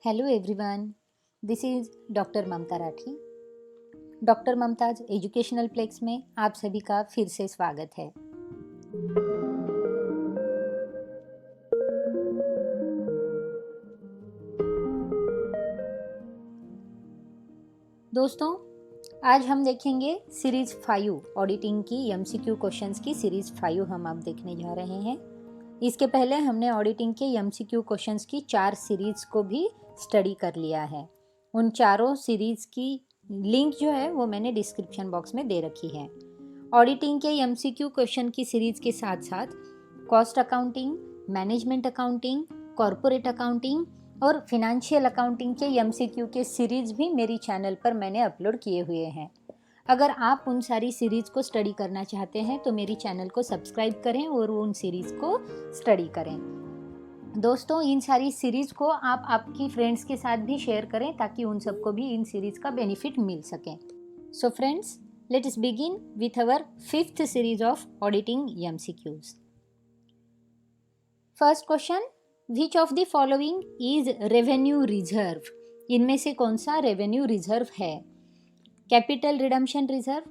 Hello everyone, this is doctor Mamta Rathi. Doctor Mamta's educational plex में आप सभी का फिर से स्वागत है। दोस्तों, आज हम देखेंगे सीरीज़ 5 ऑडिटिंग की एमसीक्यू क्वेश्चंस की सीरीज़ 5 हम अब देखने जा रहे हैं। इसके पहले हमने ऑडिटिंग के एमसीक्यू क्वेश्चंस की 4 सीरीज़ को भी स्टडी कर लिया है। उन चारों सीरीज़ की लिंक जो है वो मैंने डिस्क्रिप्शन बॉक्स में दे रखी है। ऑडिटिंग के एमसीक्यू क्वेश्चन की सीरीज़ के साथ साथ cost accounting, management accounting, corporate accounting और फिनेंशियल अकाउंटिंग के एमसीक्यू के सीरीज़ भी मेरी चैनल पर मैंने अपलोड किए हुए हैं। अगर आप उन सारी सीरीज़ को स्टडी करना चाहते हैं तो मेरी चैनल को सब्सक्राइब करें और उन सीरीज़ को स्टडी करें। दोस्तों, इन सारी सीरीज़ को आप आपकी फ्रेंड्स के साथ भी शेयर करें ताकि उन सबको भी इन सीरीज़ का बेनिफिट मिल सके। So friends, let us begin with our 5th series of auditing MCQs. First question, which of the following is revenue reserve? इनमें से कौन सा रेवेन्यू रिजर्व है? Capital redemption reserve,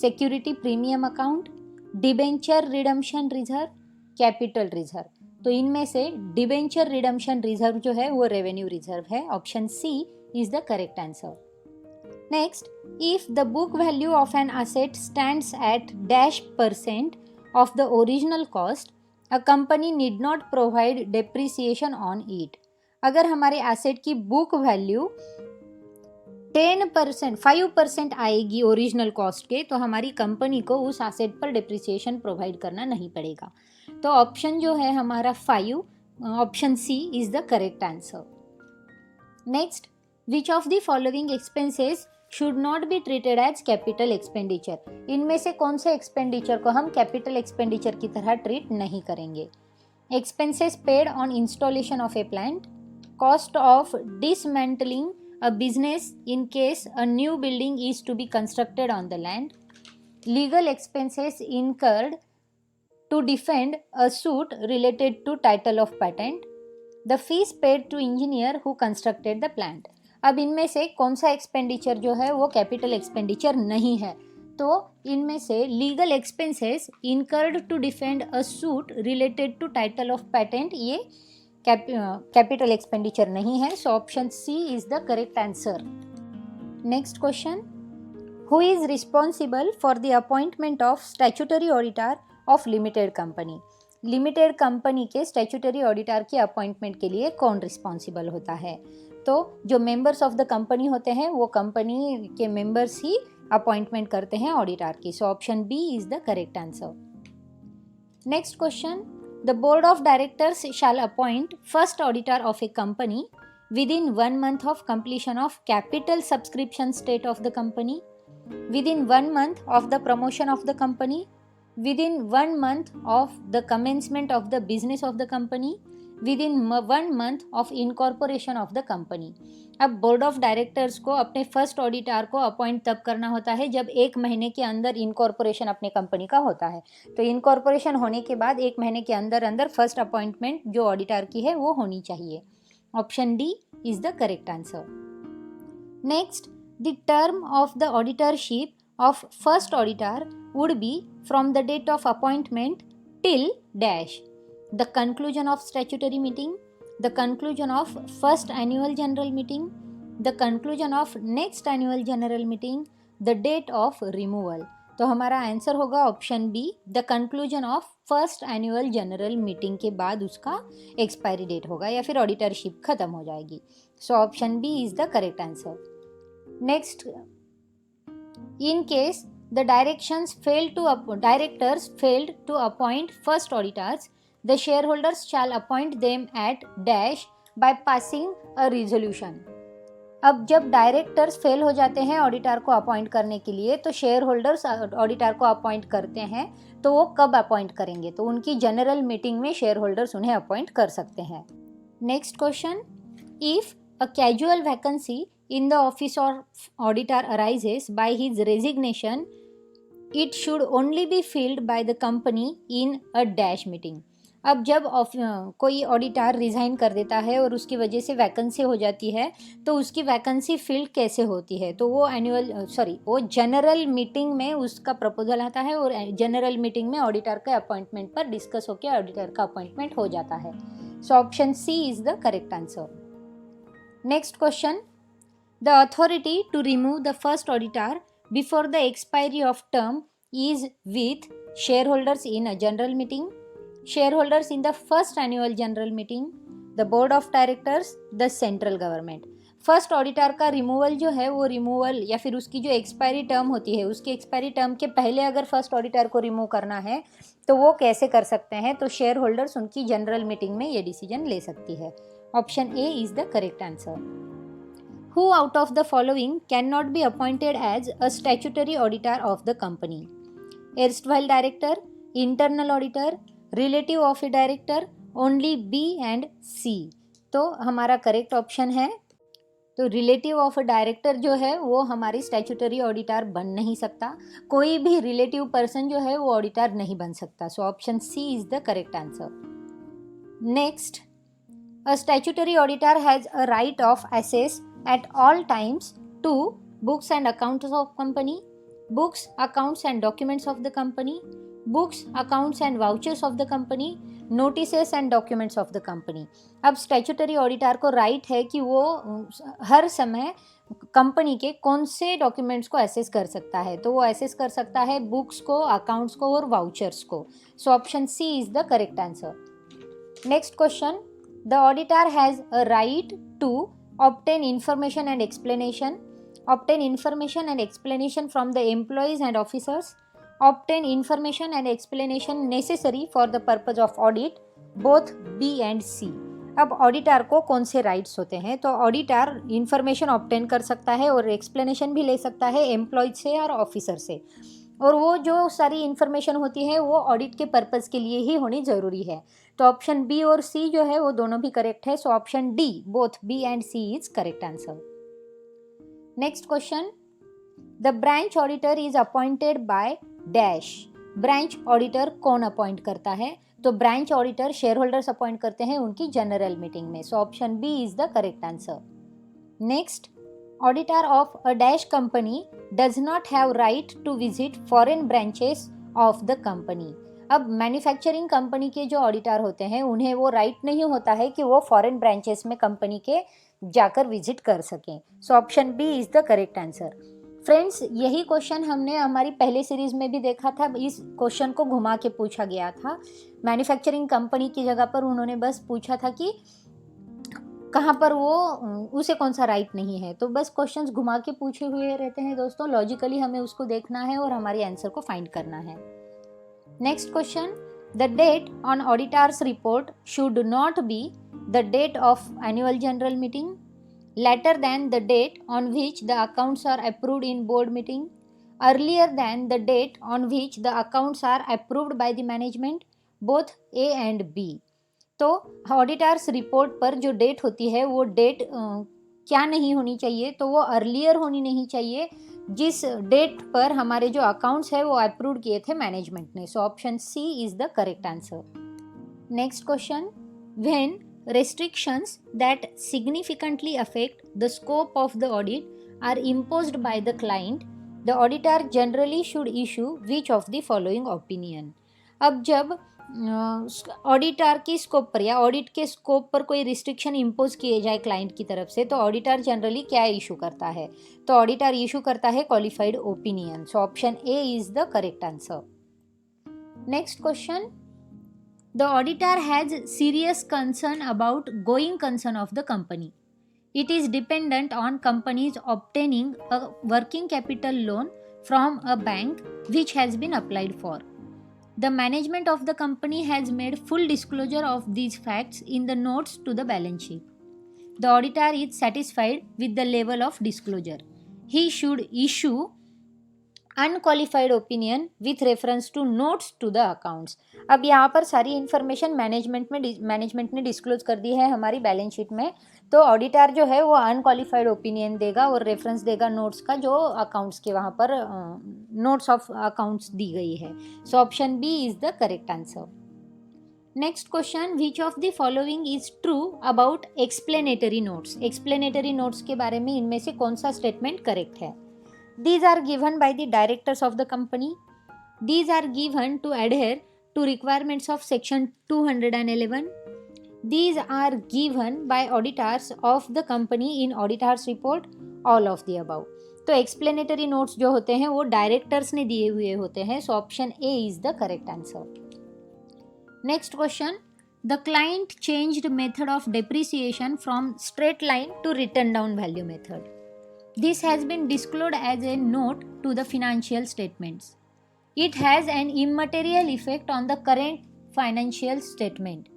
security premium account, debenture redemption reserve, capital reserve. तो इनमें से debenture redemption reserve जो है वो रेवेन्यू रिजर्व है। Option C is the correct answer. Next, if the book value of an asset stands at -% of the original cost, a company need not provide depreciation on it. अगर हमारे asset की book value 5% आएगी original cost के, तो हमारी company को उस asset पर डिप्रिसिएशन प्रोवाइड करना नहीं पड़ेगा। तो ऑप्शन जो है हमारा 5, option C is the correct answer. Next, which of the following expenses should not be treated as capital expenditure? इनमें से कौन से एक्सपेंडिचर को हम कैपिटल एक्सपेंडिचर की तरह ट्रीट नहीं करेंगे? Expenses paid on installation of a plant, cost of dismantling a business in case a new building is to be constructed on the land, legal expenses incurred to defend a suit related to title of patent, the fees paid to engineer who constructed the plant. अब इनमें से कौन सा expenditure जो है वो capital expenditure नहीं है? तो इनमें से legal expenses incurred to defend a suit related to title of patent, ये कैपिटल एक्सपेंडिचर नहीं है। So option C is the correct answer. Next question, who is responsible for the appointment of statutory auditor of limited company? Limited company के statutory auditor की appointment के लिए कौन responsible होता है? तो जो मेंबर्स ऑफ द कंपनी होते हैं वो कंपनी के मेंबर्स ही अपॉइंटमेंट करते हैं ऑडिटर की। So option B is the correct answer. Next question, the board of directors shall appoint first auditor of a company within 1 month of completion of capital subscription state of the company, within 1 month of the promotion of the company, within 1 month of the commencement of the business of the company, within 1 month of incorporation of the company. अब board of directors को अपने first auditor को appoint तब करना होता है जब 1 महीने के अंदर इनकॉर्पोरेशन अपने कंपनी का होता है। तो इनकॉर्पोरेशन होने के बाद 1 महीने के अंदर अंदर फर्स्ट अपॉइंटमेंट जो ऑडिटर की है वो होनी चाहिए। Option D is the correct answer. Next, the term of the auditorship of first auditor would be from the date of appointment till dash, the conclusion of statutory meeting, the conclusion of first annual general meeting, the conclusion of next annual general meeting, the date of removal। तो हमारा answer होगा option B, the conclusion of first annual general meeting के बाद उसका expiry date होगा या फिर ऑडिटरशिप खत्म हो जाएगी। So option B is the correct answer. Next, in case the directors failed to appoint first auditors, the shareholders shall appoint them at dash by passing a resolution। अब जब डायरेक्टर्स फेल हो जाते हैं ऑडिटर को appoint करने के लिए तो शेयर होल्डर्स ऑडिटर को अपॉइंट करते हैं। तो वो कब अपॉइंट करेंगे? तो उनकी जनरल मीटिंग में शेयर होल्डर्स उन्हें अपॉइंट कर सकते हैं। Next question, if a casual vacancy in the office of auditor arises by his resignation, it should only be filled by the company in a dash meeting। अब जब कोई auditor resign कर देता है और उसकी वजह से वैकेंसी हो जाती है, तो उसकी वैकेंसी फिल्ड कैसे होती है, तो वो जनरल मीटिंग में उसका प्रपोजल आता है और जनरल मीटिंग में ऑडिटर के अपॉइंटमेंट पर डिस्कस होकर ऑडिटर का अपॉइंटमेंट हो जाता है. So option C is the correct answer. Next question. The authority to remove the first auditor before the expiry of term is with shareholders in a general meeting, shareholders in the first annual general meeting, the board of directors, the central government. First auditor का removal जो है वो removal या फिर उसकी जो expiry term होती है, उसकी एक्सपायरी टर्म के पहले अगर फर्स्ट ऑडिटर को रिमूव करना है तो वो कैसे कर सकते हैं, तो शेयर होल्डर्स उनकी जनरल मीटिंग में ये डिसीजन ले सकती है. Option A is the correct answer. Who out of the following cannot be appointed as a statutory auditor of the company? Erstwhile director, internal auditor, relative of a director, only B and C. तो हमारा correct option है, तो relative of a director जो है वो हमारी statutory auditor बन नहीं सकता. कोई भी रिलेटिव पर्सन जो है वो ऑडिटर नहीं बन सकता. So option C is the correct answer. Next. A statutory auditor has a right of access at all times to books and accounts of company, books, accounts and documents of the company, books, accounts and vouchers of the company, notices and documents of the company. अब statutory auditor को right है कि वो हर समय company के कौन से documents को एसेस कर सकता है, तो वो एसेस कर सकता है बुक्स को, अकाउंट्स को और वाउचर्स को. So option C is the correct answer. Next question. The auditor has a right to obtain information and explanation from the employees and officers, obtain information and explanation necessary for the purpose of audit, both B and C. अब auditor को कौन से rights होते हैं, तो auditor information obtain कर सकता है और एक्सप्लेनेशन भी ले सकता है एम्प्लॉयज से और ऑफिसर से, और वो जो सारी इन्फॉर्मेशन होती है वो ऑडिट के पर्पज़ के लिए ही होनी ज़रूरी है. तो ऑप्शन बी और सी जो है वो दोनों भी करेक्ट है. So option D, both B and C is correct answer. Next question. The branch auditor is appointed by dash. Branch auditor कौन अपॉइंट करता है, तो branch auditor shareholders appoint करते हैं उनकी जनरल मीटिंग में. So option B is the correct answer. Next. Auditor of a dash company does not have right to visit foreign branches of the company. अब manufacturing company के जो auditor होते हैं उन्हें वो राइट नहीं होता है कि वो फॉरेन ब्रांचेस में कंपनी के जाकर विजिट कर सकें. So option B is the correct answer. Friends, यही क्वेश्चन हमने हमारी पहले सीरीज़ में भी देखा था. इस क्वेश्चन को घुमा के पूछा गया था. मैन्युफैक्चरिंग कंपनी की जगह पर उन्होंने बस पूछा था कि कहाँ पर वो उसे कौन सा राइट नहीं है. तो बस क्वेश्चंस घुमा के पूछे हुए रहते हैं दोस्तों. लॉजिकली हमें उसको देखना है और हमारी आंसर को फाइंड करना है. Next question. The date on auditor's report should not be the date of annual general meeting, later than the date on which the accounts are approved in board meeting, earlier than the date on which the accounts are approved by the management, both A and B. तो auditors report पर जो date होती है वो date क्या नहीं होनी चाहिए, तो वो अर्लियर होनी नहीं चाहिए जिस डेट पर हमारे जो अकाउंट्स है वो अप्रूव किए थे मैनेजमेंट ने. So option C is the correct answer. Next question. When restrictions that significantly affect the scope of the audit are imposed by the client, the auditor generally should issue which of the following opinion. अब जब auditor की scope पर या audit के scope पर कोई restriction impose किए जाए क्लाइंट की तरफ से, तो ऑडिटर जनरली क्या इशू करता है, तो ऑडिटर इशू करता है qualified opinion. So option A is the correct answer. Next question. The auditor has serious concern about going concern of the company. It is dependent on companies obtaining a working capital loan from a bank which has been applied for. The management of the company has made full disclosure of these facts in the notes to the balance sheet. The auditor is satisfied with the level of disclosure. He should issue unqualified opinion with reference to notes to the accounts. अब यहाँ पर सारी information management ने disclose कर दी है हमारी balance sheet में, तो ऑडिटर जो है वो अनक्वालिफाइड ओपिनियन देगा और रेफरेंस देगा नोट्स का जो अकाउंट्स के वहाँ पर नोट्स ऑफ अकाउंट्स दी गई है. So option B is the correct answer. Next question, which of the following is true about explanatory notes. Explanatory notes के बारे में इनमें से कौन सा स्टेटमेंट करेक्ट है? These are given by the directors of the company, these are given to adhere to requirements of section 211, these are given by auditors of the company in auditors report, all of the above। तो explanatory notes जो होते हैं वो directors ने दिए हुए होते हैं, so option A is the correct answer. Next question, the client changed method of depreciation from straight line to written down value method. This has been disclosed as a note to the financial statements. It has an immaterial effect on the current financial statement.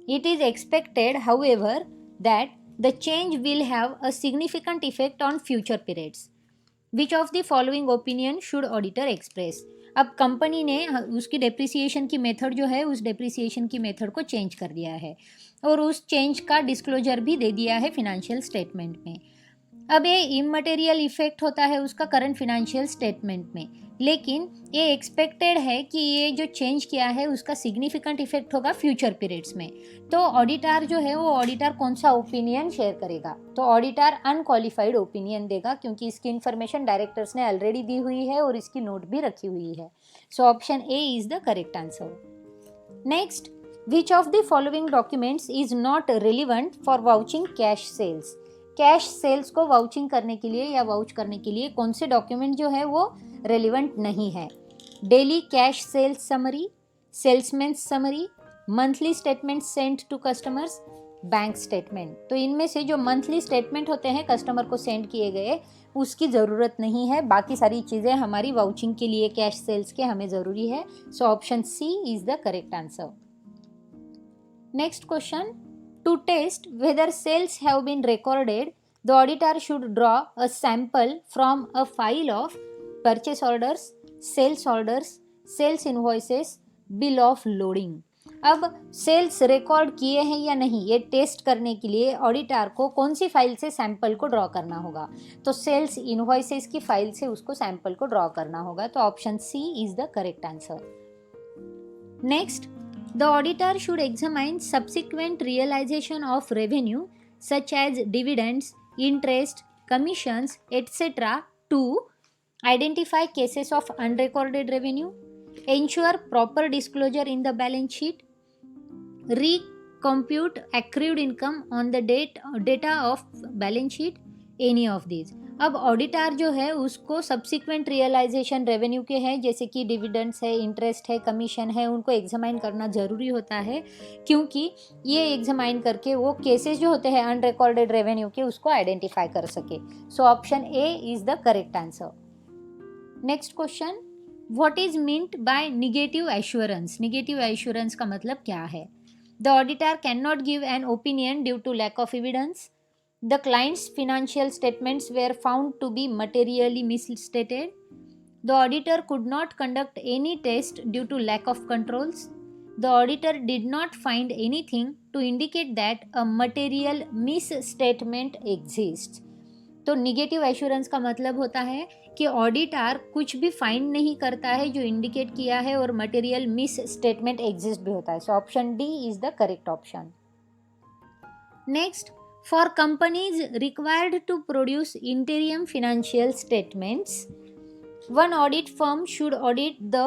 It is expected, however, that the change will have a significant effect on future periods. Which of the following opinion should auditor express? अब company ने उसकी depreciation की method जो है उस depreciation की method को change कर दिया है और उस चेंज का डिस्क्लोजर भी दे दिया है फिनेंशियल स्टेटमेंट में। अब ये इमटेरियल इफेक्ट होता है उसका करंट फिनेंशियल स्टेटमेंट में, लेकिन ये एक्सपेक्टेड है कि ये जो चेंज किया है उसका सिग्निफिकेंट इफेक्ट होगा फ्यूचर पीरियड्स में। तो ऑडिटर जो है वो ऑडिटर कौन सा ओपिनियन शेयर करेगा? तो ऑडिटर अनक्वालिफाइड ओपिनियन देगा, क्योंकि इसकी इन्फॉर्मेशन डायरेक्टर्स ने ऑलरेडी दी हुई है और इसकी नोट भी रखी हुई है। So option A is the correct answer. Next, which of the following documents is not relevant for vouching cash sales. Cash sales को वाउचिंग करने के लिए या वाउच करने के लिए कौन से डॉक्यूमेंट जो है वो रेलिवेंट नहीं है? Daily cash sales summary, salesman summary, monthly statement send to customers, bank statement. तो इनमें से जो मंथली स्टेटमेंट होते हैं कस्टमर को सेंड किए गए उसकी ज़रूरत नहीं है, बाकी सारी चीज़ें हमारी वाउचिंग के लिए कैश सेल्स के हमें ज़रूरी है। So option C is the correct answer. Next question, to test whether sales have been recorded, the auditor should draw a sample from a file of purchase orders, sales invoices, bill of loading। अब sales record किए हैं या नहीं ये test करने के लिए auditor को कौन सी फाइल से सैंपल को ड्रॉ करना होगा? तो सेल्स इनवॉइसेस की फाइल से उसको सैंपल को ड्रॉ करना होगा। तो option C is the correct answer. Next, the auditor should examine subsequent realization of revenue such as dividends, interest, commissions, etc. to identify cases of unrecorded revenue, ensure proper disclosure in the balance sheet, recompute accrued income on the data of balance sheet, any of these। अब auditor जो है उसको subsequent realisation revenue के हैं जैसे कि dividends है, interest है, कमीशन है, उनको एग्जामाइन करना ज़रूरी होता है, क्योंकि ये एग्जामाइन करके वो केसेस जो होते हैं अनरिकॉर्डेड रेवेन्यू के उसको आइडेंटिफाई कर सके। So option A is the correct answer. Next question, what is meant by negative assurance. Negative assurance का मतलब क्या है? The auditor can not give an opinion due to lack of evidence, the client's financial statements were found to be materially misstated, the auditor could not conduct any test due to lack of controls, the auditor did not find anything to indicate that a material misstatement exists। तो negative assurance का मतलब होता है कि auditor कुछ भी find नहीं करता है जो इंडिकेट किया है और मटेरियल मिस स्टेटमेंट एग्जिस्ट भी होता है। So option D is the correct option. Next, for companies required to produce interim financial statements, one audit firm should audit the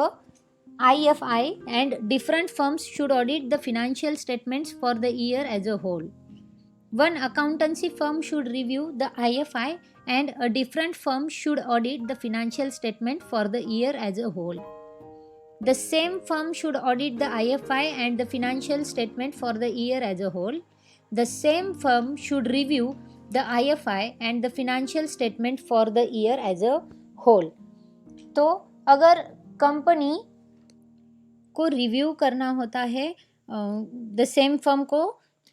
IFI and different firms should audit the financial statements for the year as a whole. One accountancy firm should review the IFI and a different firm should audit the financial statement for the year as a whole. The same firm should audit the IFI and the financial statement for the year as a whole. The same firm should review the IFI and the financial statement for the year as a whole। तो अगर company को review करना होता है the same firm को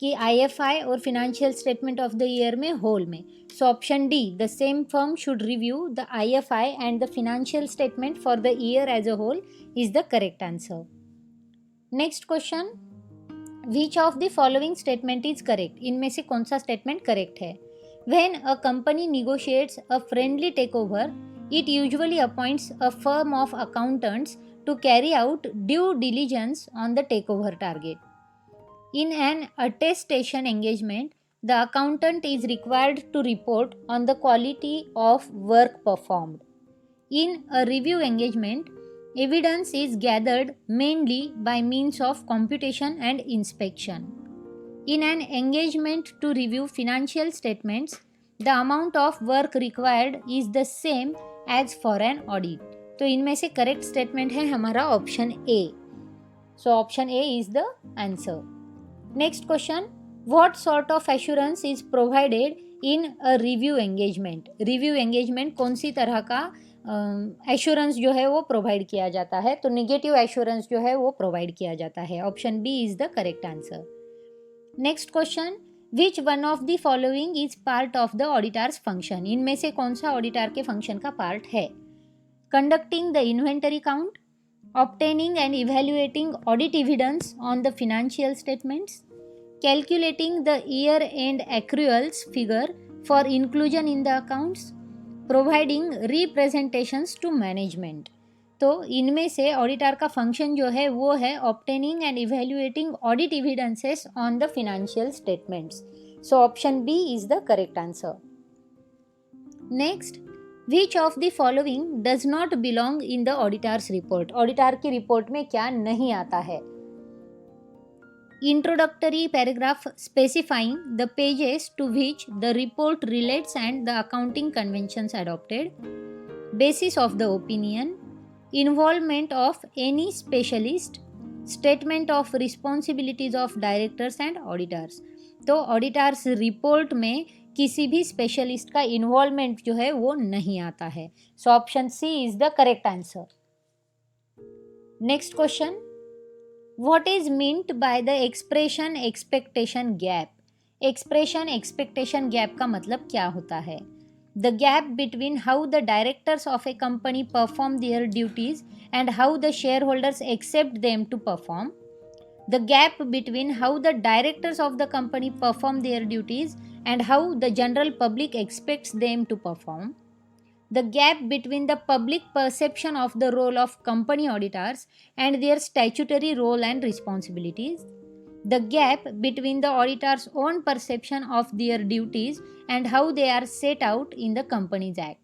कि IFI और financial statement of the year में होल में, so option D the same firm should review the IFI and the financial statement for the year as a whole is the correct answer. Next question, which of the following statement is correct. इनमें से कौन सा statement correct है? When a company negotiates a friendly takeover, it usually appoints a firm of accountants to carry out due diligence on the takeover target. In an attestation engagement, the accountant is required to report on the quality of work performed. In a review engagement, evidence is gathered mainly by means of computation and inspection. In an engagement to review financial statements, the amount of work required is the same as for an audit. तो इनमें से correct statement है हमारा option A. So option A is the answer. Next question, what sort of assurance is provided in a review engagement. Review engagement कौन सी तरह का assurance जो है वो प्रोवाइड किया जाता है. तो निगेटिव एश्योरेंस जो है वो प्रोवाइड किया जाता है. Option B is the correct answer. Next question, which one of the following is part of the auditor's function. इनमें से कौन सा ऑडिटर के फंक्शन का पार्ट है. Conducting the inventory count, obtaining and evaluating audit evidence on the financial statements, calculating the year-end accruals figure for inclusion in the accounts, providing representations to management. तो इनमें से ऑडिटर का function जो है वो है obtaining and evaluating audit evidences on the financial statements. So option B is the correct answer. Next, Which of the following does not belong in the auditor's report. Auditor की report में क्या नहीं आता है. Introductory paragraph specifying the pages to which the report relates and the accounting conventions adopted. Basis of the opinion. Involvement of any specialist. Statement of responsibilities of directors and auditors. तो auditors report में किसी भी specialist का involvement जो है वो नहीं आता है. So option C is the correct answer. Next question, what is meant by the expression expectation gap. Expression expectation gap का मतलब क्या होता है. The gap between how the directors of a company perform their duties and how the shareholders accept them to perform. The gap between how the directors of the company perform their duties and how the general public expects them to perform. The gap between the public perception of the role of company auditors and their statutory role and responsibilities. The gap between the auditors' own perception of their duties and how they are set out in the Companies Act.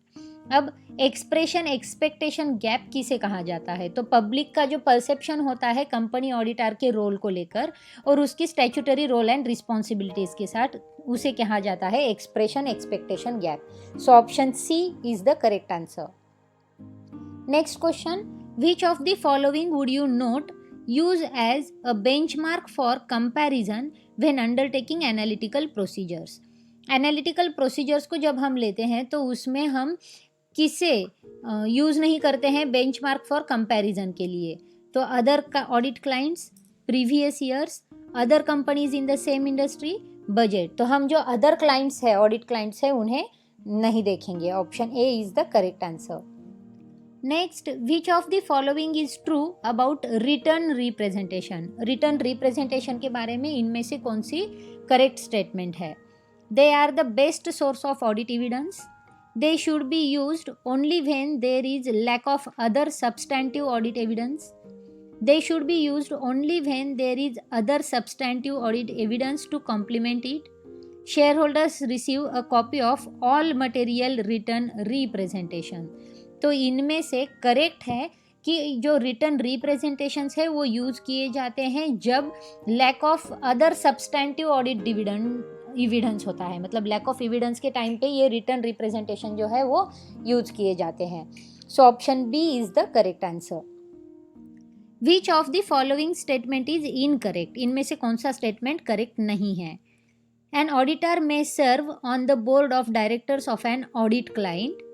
अब expression expectation gap किसे कहा जाता है. तो public का जो perception होता है कंपनी ऑडिटर के रोल को लेकर और उसकी स्टैट्यूटरी रोल एंड रिस्पॉन्सिबिलिटीज के साथ, उसे कहा जाता है expression expectation gap. So option C is the correct answer. Next question, which of the following would you not use as a benchmark for comparison when undertaking analytical procedures. Analytical procedures को जब हम लेते हैं तो उसमें हम किसे use नहीं करते हैं बेंचमार्क फॉर कंपैरिजन के लिए. तो other audit clients, previous years, other companies in the same industry, budget. तो हम जो अदर क्लाइंट्स है, ऑडिट क्लाइंट्स है, उन्हें नहीं देखेंगे. Option A is the correct answer. Next, which of the following is true about written representation. Written representation के बारे में इनमें से कौन सी करेक्ट स्टेटमेंट है. They are the best source of audit evidence. They should be used only when there is lack of other substantive audit evidence. They should be used only when there is other substantive audit evidence to complement it. Shareholders receive a copy of all material written representation. तो इनमें से correct है कि जो return representations है वो use किए जाते हैं जब lack of other substantive audit evidence होता है. मतलब लैक ऑफ एविडेंस के टाइम पे ये रिटर्न रिप्रेजेंटेशन जो है वो यूज़ किए जाते हैं. So option B is the correct answer. Which of the following statement is incorrect. इनमें से कौन सा स्टेटमेंट करेक्ट नहीं है. An auditor may serve on the board of directors of an audit client.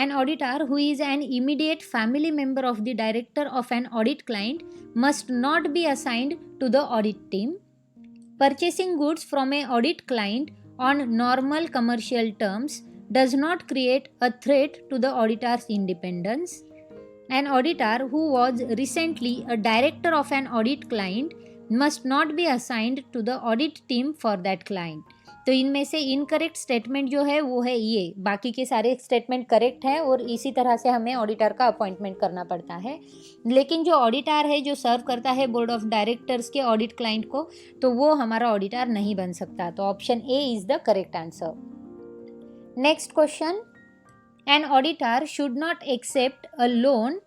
An auditor who is an immediate family member of the director of an audit client must not be assigned to the audit team. Purchasing goods from a audit client on normal commercial terms does not create a threat to the auditor's independence. An auditor who was recently a director of an audit client must not be assigned to the audit team for that client. तो इनमें से incorrect statement जो है वो है ये, बाकी के सारे स्टेटमेंट करेक्ट है और इसी तरह से हमें ऑडिटर का अपॉइंटमेंट करना पड़ता है। लेकिन जो ऑडिटर है जो सर्व करता है बोर्ड ऑफ डायरेक्टर्स के ऑडिट क्लाइंट को, तो वो हमारा ऑडिटर नहीं बन सकता। तो option A is the correct answer. Next question, an auditor should not accept a loan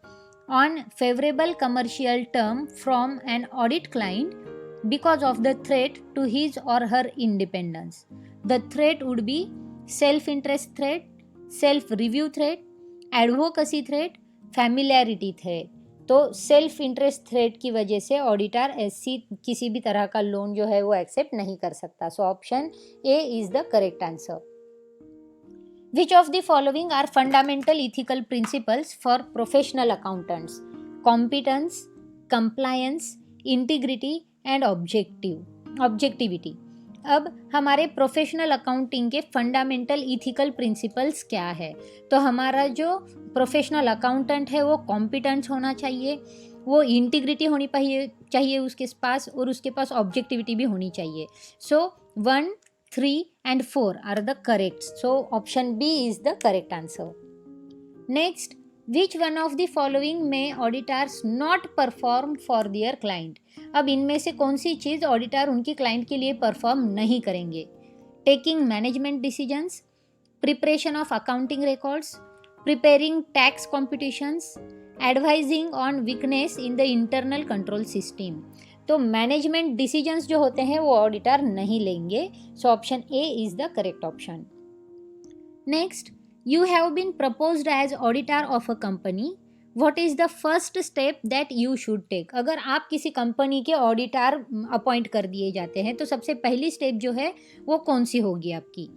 on favorable commercial term from an audit client because of the threat to his or her independence. The threat would be self-interest threat, self-review threat, advocacy threat, familiarity threat. तो self interest threat की वजह से auditor ऐसी किसी भी तरह का loan जो है वो एक्सेप्ट नहीं कर सकता। So option A is the correct answer. Which of the following are fundamental ethical principles for professional accountants? Competence, compliance, integrity and objectivity. अब हमारे प्रोफेशनल अकाउंटिंग के फंडामेंटल इथिकल प्रिंसिपल्स क्या है? तो हमारा जो प्रोफेशनल अकाउंटेंट है वो कॉम्पिटेंस होना चाहिए, वो इंटीग्रिटी होनी चाहिए उसके पास, और उसके पास ऑब्जेक्टिविटी भी होनी चाहिए। सो 1, 3 and 4 are the correct. So option B is the correct answer. Next, which one of the following may auditors not perform for their client? अब इनमें से कौन सी चीज़ ऑडिटर उनकी क्लाइंट के लिए परफॉर्म नहीं करेंगे? Taking management decisions, preparation of accounting records, preparing tax competitions, advising on weakness in the internal control system. तो मैनेजमेंट डिसीजंस जो होते हैं वो ऑडिटर नहीं लेंगे। So option A is the correct option. Next, you have been proposed as auditor of a company, what is the first step that you should take? अगर आप किसी कंपनी के ऑडिटर अपॉइंट कर दिए जाते हैं तो सबसे पहली स्टेप जो है वो कौन सी होगी आपकी?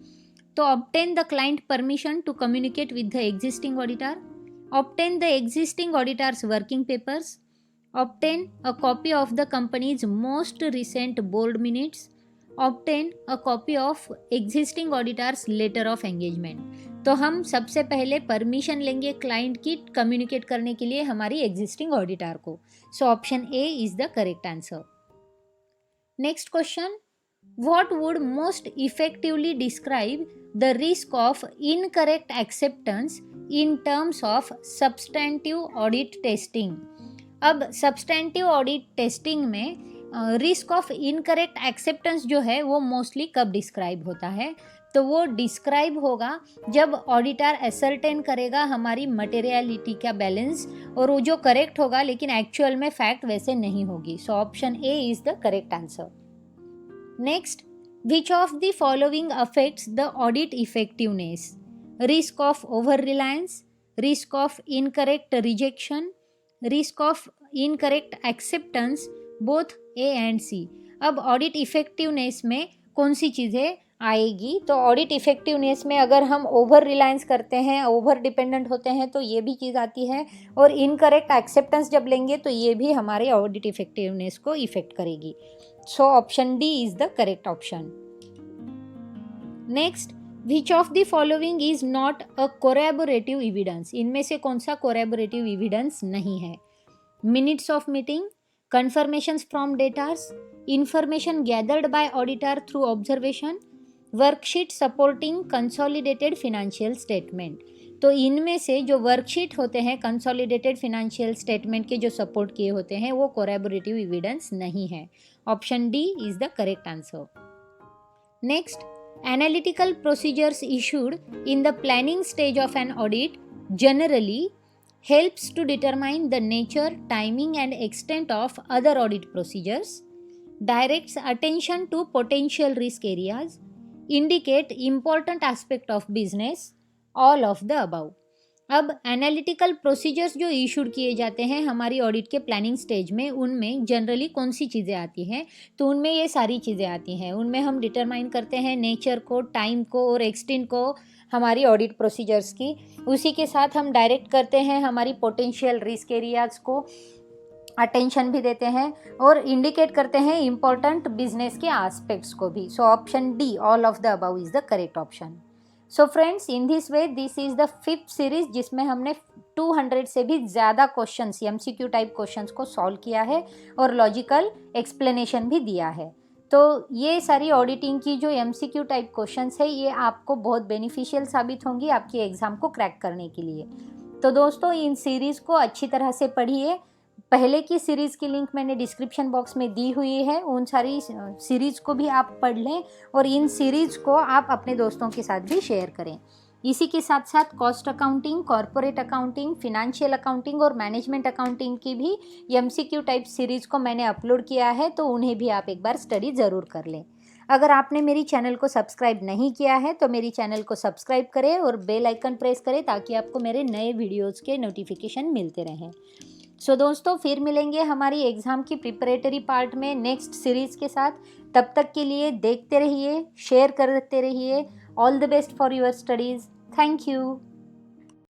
तो obtain the client permission to communicate with the existing auditor, obtain the existing auditor's working papers, obtain a copy of the company's most recent board minutes, obtain a copy of existing auditor's letter of engagement. तो हम सबसे पहले permission लेंगे client की communicate करने के लिए हमारी एग्जिस्टिंग ऑडिटर को। So option A is the correct answer. Next question, what would most effectively describe the risk of incorrect acceptance in terms of substantive audit testing? अब सब्सटेंटिव ऑडिट टेस्टिंग में risk of incorrect acceptance जो है वो mostly कब describe होता है? तो वो डिस्क्राइब होगा जब ऑडिटर असर्टेन करेगा हमारी मटेरियलिटी का बैलेंस, और वो जो करेक्ट होगा लेकिन एक्चुअल में फैक्ट वैसे नहीं होगी। So option A is the correct answer. Next, which of the following affects the audit effectiveness? Risk of over reliance, risk of incorrect rejection, risk of incorrect acceptance, both A and C. अब audit effectiveness में कौन सी चीज़ें आएगी? तो audit effectiveness में अगर हम over Reliance करते हैं, ओवर डिपेंडेंट होते हैं, तो ये भी चीज़ आती है, और इनकरेक्ट एक्सेप्टेंस जब लेंगे तो ये भी हमारे ऑडिट इफेक्टिवनेस को इफेक्ट करेगी। So option D is the correct option. Next, which of the following is not a corroborative evidence? इनमें से कौन सा कोरैबोरेटिव एविडेंस नहीं है? Minutes of meeting, confirmations from datars, information gathered by auditor through observation, worksheet supporting consolidated financial statement. तो इनमें से जो वर्कशीट होते हैं कंसोलिडेटेड फिनेंशियल स्टेटमेंट के जो सपोर्ट किए होते हैं वो कोरैबोरेटिव एविडेंस नहीं है। Option D is the correct answer. Next, analytical procedures issued in the planning stage of an audit generally helps to determine the nature, timing and extent of other audit procedures, directs attention to potential risk areas, indicate important aspect of business, all of the above. अब analytical procedures जो issued किए जाते हैं हमारी audit के planning stage में, उनमें generally कौन सी चीज़ें आती हैं? तो उनमें ये सारी चीज़ें आती हैं। उनमें हम डिटरमाइन करते हैं नेचर को, टाइम को और एक्सटेंट को हमारी ऑडिट प्रोसीजर्स की। उसी के साथ हम डायरेक्ट करते हैं हमारी पोटेंशियल रिस्क एरियाज़ को, अटेंशन भी देते हैं और इंडिकेट करते हैं इम्पॉर्टेंट बिजनेस के एस्पेक्ट्स को भी। सो option D all of the above is the correct option. So friends, in this way this is the 5th series जिसमें हमने 200 से भी ज़्यादा क्वेश्चंस, MCQ टाइप क्वेश्चंस को सॉल्व किया है और लॉजिकल एक्सप्लेनेशन भी दिया है। तो ये सारी ऑडिटिंग की जो MCQ टाइप क्वेश्चंस है ये आपको बहुत बेनिफिशियल साबित होंगी आपके एग्ज़ाम को क्रैक करने के लिए। तो दोस्तों इन सीरीज़ को अच्छी तरह से पढ़िए। पहले की सीरीज़ की लिंक मैंने डिस्क्रिप्शन बॉक्स में दी हुई है, उन सारी सीरीज़ को भी आप पढ़ लें और इन सीरीज़ को आप अपने दोस्तों के साथ भी शेयर करें। इसी के साथ साथ cost accounting, corporate accounting, financial accounting और मैनेजमेंट अकाउंटिंग की भी MCQ टाइप सीरीज़ को मैंने अपलोड किया है, तो उन्हें भी आप एक बार स्टडी ज़रूर कर लें। अगर आपने मेरी चैनल को सब्सक्राइब नहीं किया है तो मेरी चैनल को सब्सक्राइब करें और बेल आइकन प्रेस करें ताकि आपको मेरे नए वीडियोज़ के नोटिफिकेशन मिलते रहें। सो दोस्तों फिर मिलेंगे हमारी एग्ज़ाम की प्रिपरेटरी पार्ट में नेक्स्ट सीरीज़ के साथ। तब तक के लिए देखते रहिए, शेयर करते रहिए। All the best for your studies. Thank you.